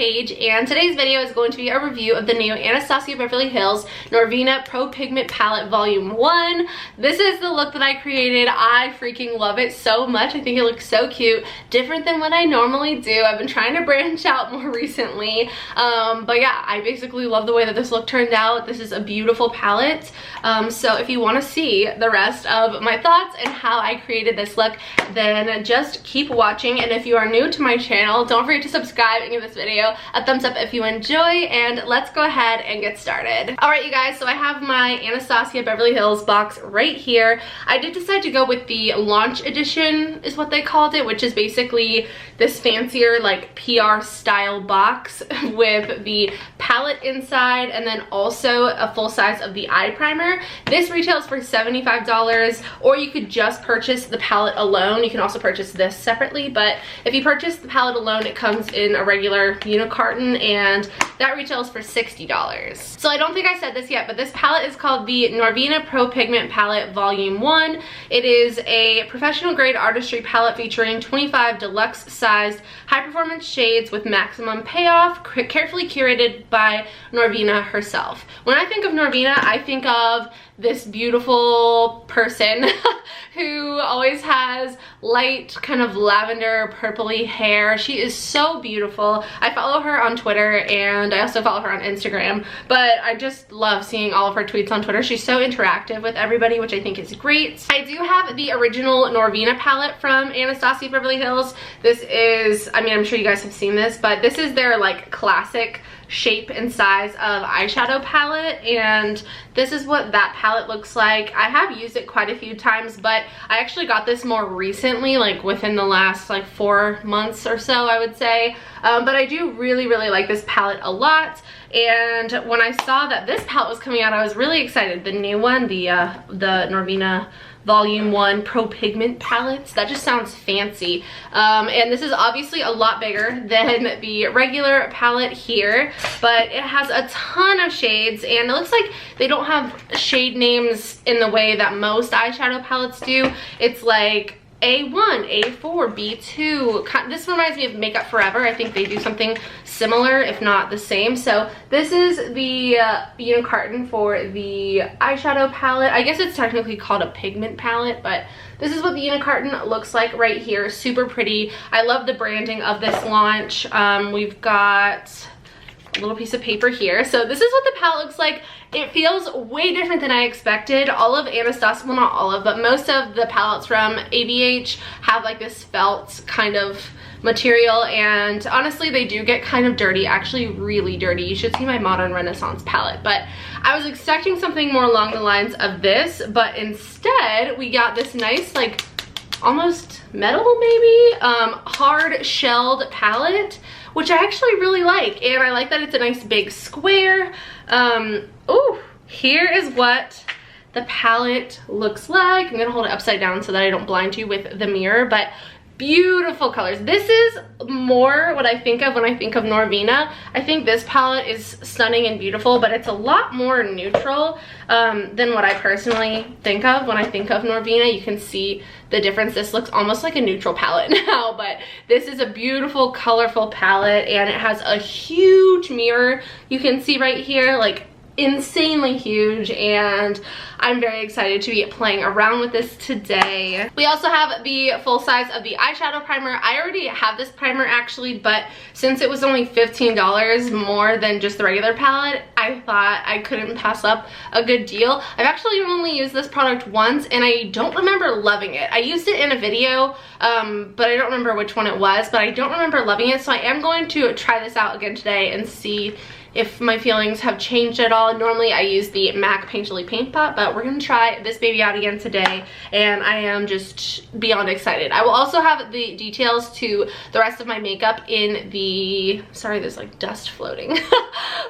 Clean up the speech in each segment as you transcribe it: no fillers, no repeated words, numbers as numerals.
Paige, and today's video is going to be a review of the new Anastasia Beverly Hills Norvina Pro Pigment Palette Volume 1. This is the look that I created. I freaking love it so much. I think it looks so cute, different than what I normally do. I've been trying to branch out more recently, but yeah, I basically love the way that this look turned out. This is a beautiful palette, so if you want to see the rest of my thoughts and how I created this look, then just keep watching. And if you are new to my channel, don't forget to subscribe and give this video a thumbs up if you enjoy, and let's go ahead and get started. Alright you guys, so I have my Anastasia Beverly Hills box right here. I did decide to go with the launch edition is what they called it, which is basically this fancier like PR style box with the palette inside and then also a full size of the eye primer. This retails for $75, or you could just purchase the palette alone. You can also purchase this separately, but if you purchase the palette alone, it comes in a regular carton, and that retails for $60. So I don't think I said this yet, but this palette is called the Norvina Pro Pigment Palette Volume 1. It is a professional grade artistry palette featuring 25 deluxe sized high performance shades with maximum payoff, carefully curated by Norvina herself. When I think of Norvina, I think of this beautiful person who always has light kind of lavender purpley hair. She is so beautiful. I follow her on Twitter and I also follow her on Instagram, but I just love seeing all of her tweets on Twitter. She's so interactive with everybody, which I think is great. I do have the original Norvina palette from Anastasia Beverly Hills. This is, I mean, I'm sure you guys have seen this, but this is their like classic shape and size of eyeshadow palette, and this is what that palette looks like. I have used it quite a few times, but I actually got this more recently, like within the last like 4 months or so, I would say. But I do really like this palette a lot, and when I saw that this palette was coming out, I was really excited. The new one, the Norvina Volume 1 Pro Pigment Palettes. That just sounds fancy. And this is obviously a lot bigger than the regular palette here, but it has a ton of shades, and it looks like they don't have shade names in the way that most eyeshadow palettes do. It's like A1, A4, B2. This reminds me of Makeup Forever. I think they do something similar, if not the same. So this is the carton for the eyeshadow palette. I guess it's technically called a pigment palette, but this is what the carton looks like right here. Super pretty. I love the branding of this launch. We've got a little piece of paper here. So this is what the palette looks like. It feels way different than I expected. All of Anastasia, well not all of, but most of the palettes from ABH have like this felt kind of material, and honestly they do get kind of dirty, actually really dirty. You should see my Modern Renaissance palette, but I was expecting something more along the lines of this, but instead we got this nice like almost metal maybe, hard shelled palette, which I actually really like, and I like that it's a nice big square. Ooh, here is what the palette looks like. I'm gonna hold it upside down so that I don't blind you with the mirror, but beautiful colors. This is more what I think of when I think of Norvina. I think this palette is stunning and beautiful, but it's a lot more neutral than what I personally think of when I think of Norvina. You can see the difference. This looks almost like a neutral palette now, but this is a beautiful, colorful palette, and it has a huge mirror. You can see right here, like insanely huge, and I'm very excited to be playing around with this today. We also have the full size of the eyeshadow primer. I already have this primer actually, but since it was only $15 more than just the regular palette, I thought I couldn't pass up a good deal. I've actually only used this product once, and I don't remember loving it. I used it in a video, but I don't remember which one it was, but I don't remember loving it, so I am going to try this out again today and see if my feelings have changed at all. Normally I use the MAC Painterly Paint Pot, but we're gonna try this baby out again today, and I am just beyond excited. I will also have the details to the rest of my makeup in the, sorry there's like dust floating.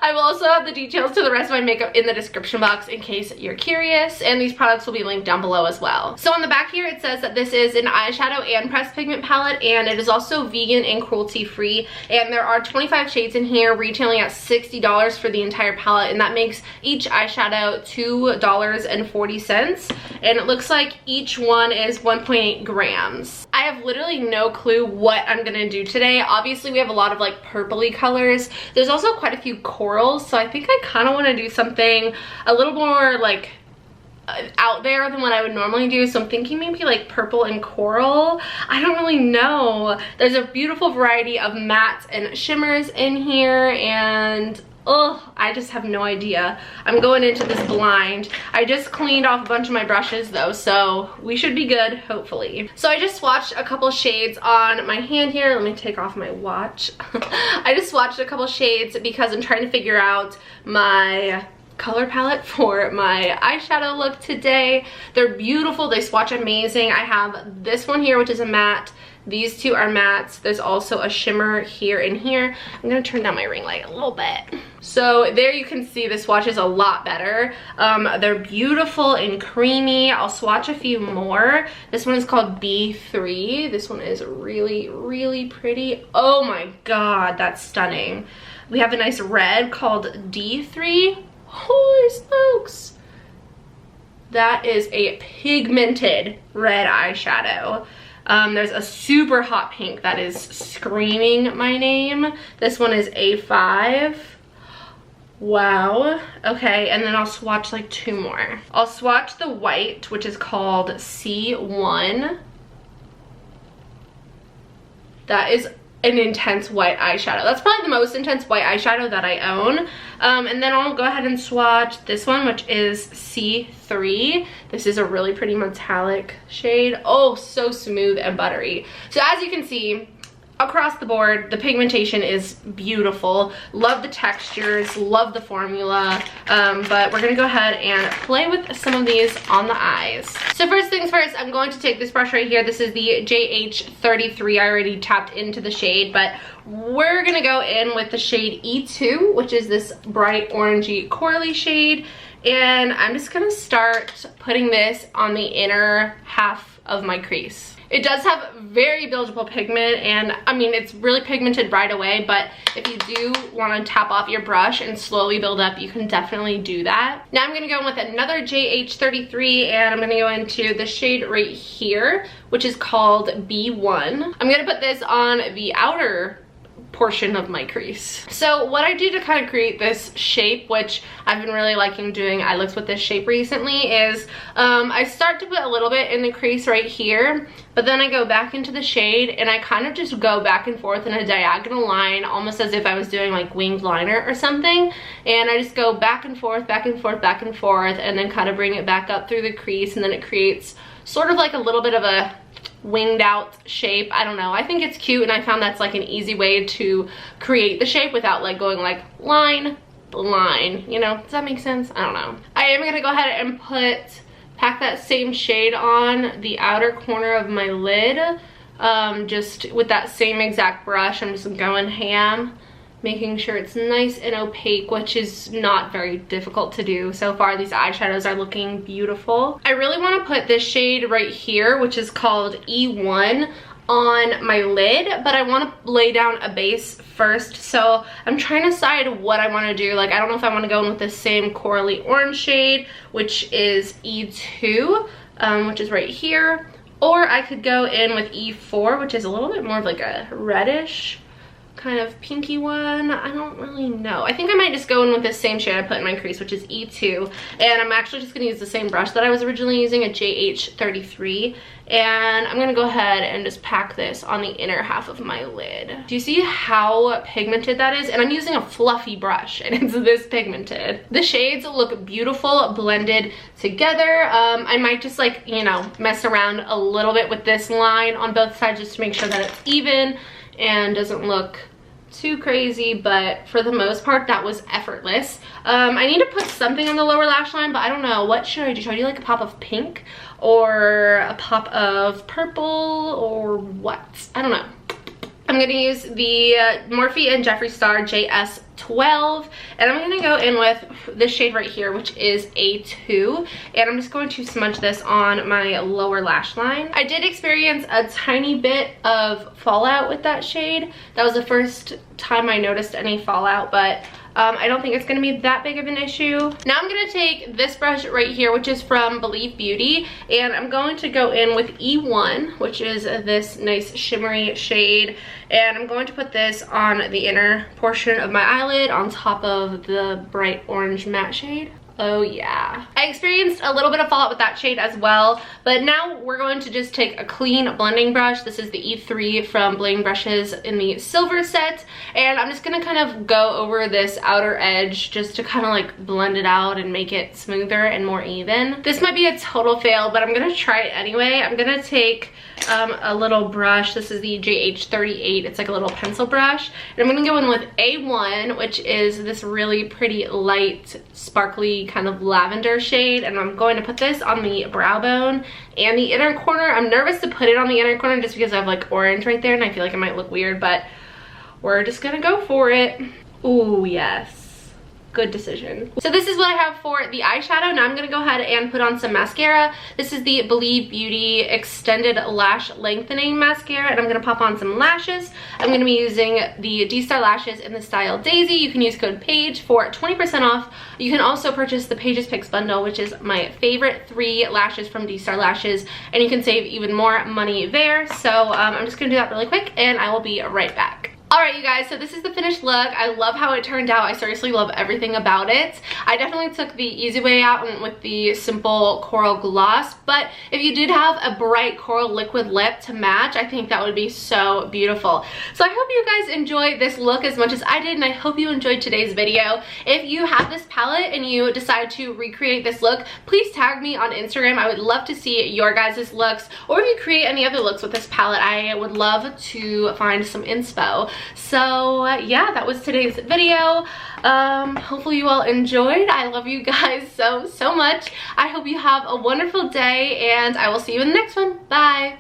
I will also have the details to the rest of my makeup in the description box in case you're curious, and these products will be linked down below as well. So on the back here it says that this is an eyeshadow and pressed pigment palette, and it is also vegan and cruelty free, and there are 25 shades in here retailing at $60 $60 for the entire palette, and that makes each eyeshadow $2.40, and it looks like each one is 1.8 grams. I have literally no clue what I'm gonna do today. Obviously we have a lot of like purpley colors. There's also quite a few corals, so I think I kind of want to do something a little more like out there than what I would normally do. So I'm thinking maybe like purple and coral. I don't really know. There's a beautiful variety of mattes and shimmers in here, and I just have no idea. I'm going into this blind. I just cleaned off a bunch of my brushes though, so we should be good, hopefully. So I just swatched a couple shades on my hand here. Let me take off my watch. I just swatched a couple shades because I'm trying to figure out my color palette for my eyeshadow look today. They're beautiful, they swatch amazing. I have this one here, which is a matte. These two are mattes. There's also a shimmer here and here. I'm gonna turn down my ring light a little bit. So there you can see the swatches a lot better. They're beautiful and creamy. I'll swatch a few more. This one is called B3. This one is really, really pretty. Oh my God, that's stunning. We have a nice red called D3. Holy smokes. That is a pigmented red eyeshadow. There's a super hot pink that is screaming my name. This one is A5. Wow. Okay, and then I'll swatch like two more. I'll swatch the white, which is called C1. That is an intense white eyeshadow. That's probably the most intense white eyeshadow that I own. And then I'll go ahead and swatch this one, which is C3. This is a really pretty metallic shade. Oh, so smooth and buttery. So as you can see, across the board, the pigmentation is beautiful. Love the textures, love the formula, but we're gonna go ahead and play with some of these on the eyes. So first things first, I'm going to take this brush right here. This is the JH33. I already tapped into the shade, but we're gonna go in with the shade E2, which is this bright orangey corally shade. And I'm just gonna start putting this on the inner half of my crease. It does have very buildable pigment, and I mean, it's really pigmented right away, but if you do want to tap off your brush and slowly build up, you can definitely do that. Now I'm going to go in with another JH33, and I'm going to go into the shade right here, which is called B1. I'm going to put this on the outer portion of my crease. So what I do to kind of create this shape, which I've been really liking doing eye looks with this shape recently, is I start to put a little bit in the crease right here, but then I go back into the shade and I kind of just go back and forth in a diagonal line, almost as if I was doing like winged liner or something, and I just go back and forth, back and forth, back and forth, and then kind of bring it back up through the crease, and then it creates sort of like a little bit of a winged out shape. I don't know, I think it's cute, and I found that's like an easy way to create the shape without like going like line, line, you know, does that make sense? I don't know. I am gonna go ahead and pack that same shade on the outer corner of my lid, just with that same exact brush. I'm just going ham, making sure it's nice and opaque, which is not very difficult to do. So far, these eyeshadows are looking beautiful. I really want to put this shade right here, which is called E1, on my lid, but I want to lay down a base first. So I'm trying to decide what I want to do. Like, I don't know if I want to go in with the same corally orange shade, which is E2, which is right here, or I could go in with E4, which is a little bit more of like a reddish kind of pinky one. I don't really know. I think I might just go in with the same shade I put in my crease, which is E2, and I'm actually just going to use the same brush that I was originally using, a JH33, and I'm going to go ahead and just pack this on the inner half of my lid. Do you see how pigmented that is? And I'm using a fluffy brush, and it's this pigmented. The shades look beautiful blended together. I might just like, you know, mess around a little bit with this line on both sides just to make sure that it's even and doesn't look too crazy, but for the most part that was effortless. I need to put something on the lower lash line, but I don't know. What should I do? Should I do like a pop of pink or a pop of purple or what? I don't know. I'm gonna use the Morphe and Jeffree Star JS12, and I'm gonna go in with this shade right here, which is A2, and I'm just going to smudge this on my lower lash line. I did experience a tiny bit of fallout with that shade. That was the first time I noticed any fallout, but I don't think it's gonna be that big of an issue. Now I'm gonna take this brush right here, which is from Believe Beauty, and I'm going to go in with E1, which is this nice shimmery shade, and I'm going to put this on the inner portion of my eyelid on top of the bright orange matte shade. Oh yeah. I experienced a little bit of fallout with that shade as well, but now we're going to just take a clean blending brush. This is the E3 from Blending Brushes in the silver set, and I'm just gonna kind of go over this outer edge just to kind of like blend it out and make it smoother and more even. This might be a total fail, but I'm gonna try it anyway. I'm gonna take a little brush. This is the JH38. It's like a little pencil brush, and I'm gonna go in with A1, which is this really pretty light sparkly kind of lavender shade, and I'm going to put this on the brow bone and the inner corner. I'm nervous to put it on the inner corner just because I have like orange right there and I feel like it might look weird, but we're just gonna go for it. Ooh, yes. Good decision. So this is what I have for the eyeshadow. Now I'm gonna go ahead and put on some mascara. This is the Believe Beauty Extended Lash Lengthening Mascara, and I'm gonna pop on some lashes. I'm gonna be using the Dstarlashes in the style Daisy. You can use code PAIGE for 20% off. You can also purchase the Paige's Picks bundle, which is my favorite 3 lashes from Dstarlashes, and you can save even more money there. So I'm just gonna do that really quick, and I will be right back. Alright you guys, so this is the finished look. I love how it turned out. I seriously love everything about it. I definitely took the easy way out and went with the simple coral gloss, but if you did have a bright coral liquid lip to match, I think that would be so beautiful. So I hope you guys enjoyed this look as much as I did, and I hope you enjoyed today's video. If you have this palette and you decide to recreate this look, please tag me on Instagram. I would love to see your guys' looks, or if you create any other looks with this palette, I would love to find some inspo. So yeah, that was today's video. Hopefully you all enjoyed. I love you guys so much. I hope you have a wonderful day, and I will see you in the next one. Bye.